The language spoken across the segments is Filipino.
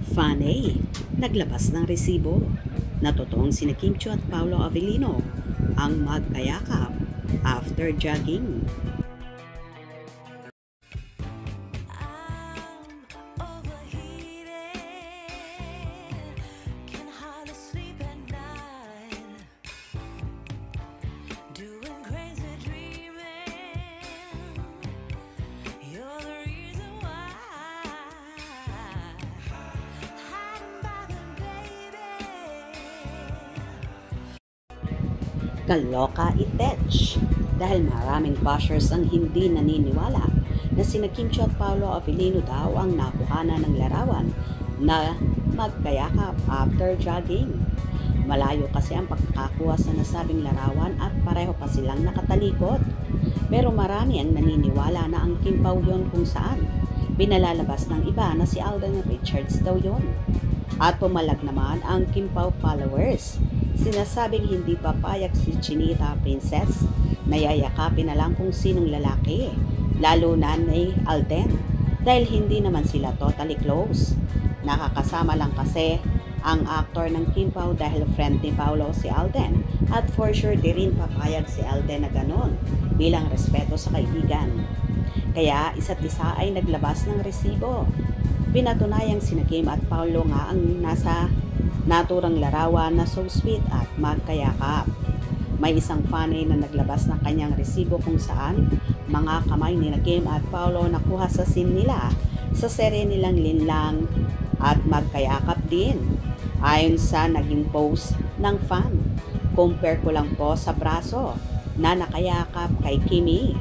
Fanny, naglabas ng resibo na totoong sina Kim Chiu at Paolo Avellino ang magkayakap after jogging. Kaloka itech dahil maraming bashers ang hindi naniniwala na sina Kim Chiu at Paolo Avellino daw ang nakuhanan ng larawan na magkayakap after jogging. Malayo kasi ang pagkakakuha sa nasabing larawan at pareho pa silang nakatalikod. Pero marami ang naniniwala na ang Kim Pao yun kung saan. Pinalalabas ng iba na si Alden Richards daw yun. At pumalag naman ang Kim Pao followers. Sinasabing hindi papayag si Chinita Princess na yayakapin na lang kung sinong lalaki, lalo na ni Alden, dahil hindi naman sila totally close. Nakakasama lang kasi ang actor ng Kim Pao dahil friend ni Paolo si Alden, at for sure di rin papayag si Alden na ganon bilang respeto sa kaibigan. Kaya isa't isa ay naglabas ng resibo. Pinatunayang sina Kim at Paolo nga ang nasa naturang larawan na so sweet at magkayakap. May isang Fanny na naglabas ng kanyang resibo kung saan mga kamay ni Kim at Paolo nakuha sa scene nila sa serye nilang Linlang at magkayakap din. Ayon sa naging post ng fan, compare ko lang po sa braso na nakayakap kay Kimi.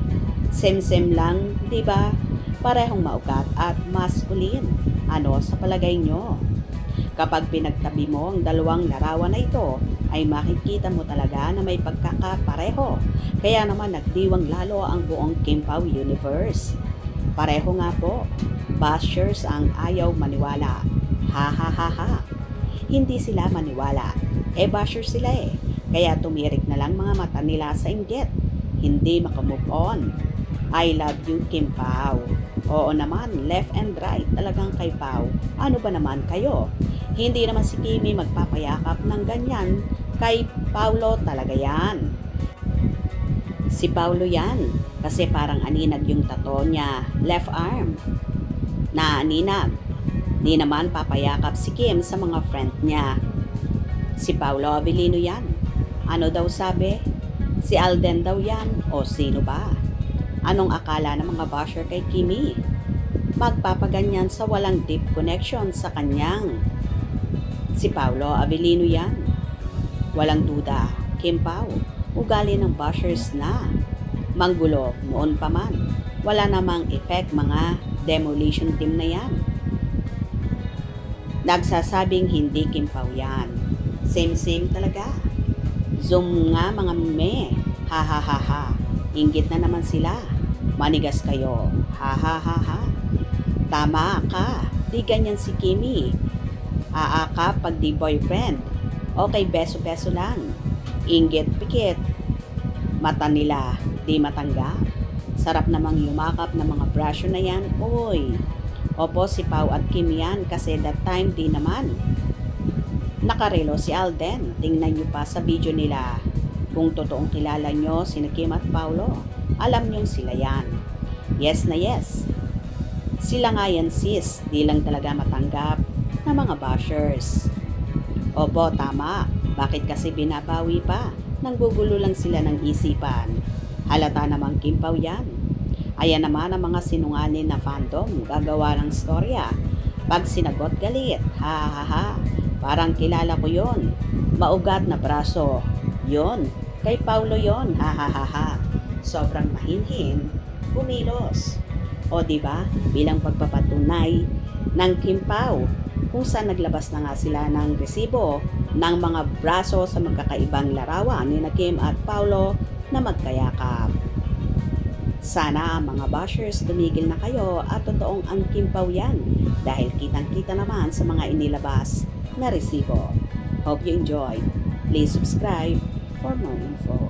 Same-same lang, di ba? Parehong maugat at masculine. Ano sa palagay nyo? Kapag pinagtabi mo ang dalawang larawan na ito, ay makikita mo talaga na may pagkakapareho. Kaya naman nagdiwang lalo ang buong Kim Pao universe. Pareho nga po, bashers ang ayaw maniwala. Ha ha ha ha. Hindi sila maniwala. Bashers sila eh. Kaya tumirik na lang mga mata nila sa inggit. Hindi makamove on. I love you, Kim Pao. Oo naman, left and right talagang kay Pao. Ano ba naman kayo? Hindi naman si Kimi magpapayakap ng ganyan kay Paolo, talaga yan. Si Paolo yan kasi parang aninag yung tato niya, left arm. Na aninag. Di naman papayakap si Kim sa mga friend niya. Si Paolo Avellino yan. Ano daw sabi? Si Alden daw yan o sino ba? Anong akala ng mga basher kay Kimi? Magpapaganyan sa walang deep connection sa kanyang. Si Paolo Avellino yan. Walang duda, Kim Pao, ugali ng bashers na. Manggulo, noon pa man. Wala namang effect mga demolition team na yan. Nagsasabing hindi Kim Pao yan. Same talaga. Zoom nga mga me. Ha ha ha ha. Inggit na naman sila. Manigas kayo. Ha ha ha ha. Tama ka. Di ganyan si Kimi. Aaka pag di boyfriend. Okay, beso-beso lang. Inggit pikit. Mata nila, di matanggap. Sarap namang yumakap ng mga brasyo na yan. Oy. Opo, si Pao at Kim yan kasi that time di naman. Nakarelo si Alden. Tingnan nyo pa sa video nila. Kung totoong kilala nyo sina Kim at Paolo, alam nyo sila yan. Yes na yes. Sila nga yan sis, di lang talaga matanggap na mga bashers. Opo, tama. Bakit kasi binabawi pa? Nanggugulo lang sila ng isipan. Halata namang Kim Pao yan. Ayan naman ang mga sinungaling na fandom, gagawa ng storya. Pag sinagot galit, ha ha ha. Parang kilala ko yon. Maugat na braso. Yon, kay Paolo yon, ha ha ha ha. Sobrang mahinhin, kumilos. O diba, bilang pagpapatunay ng Kim Pao, kung saan naglabas na nga sila ng resibo ng mga braso sa magkakaibang larawan ni Kim at Paolo na magkayakap. Sana ang mga bashers tumigil na kayo at totoong ang Kim Pao yan dahil kitang-kita naman sa mga inilabas na resibo. Hope you enjoyed. Please subscribe for more info.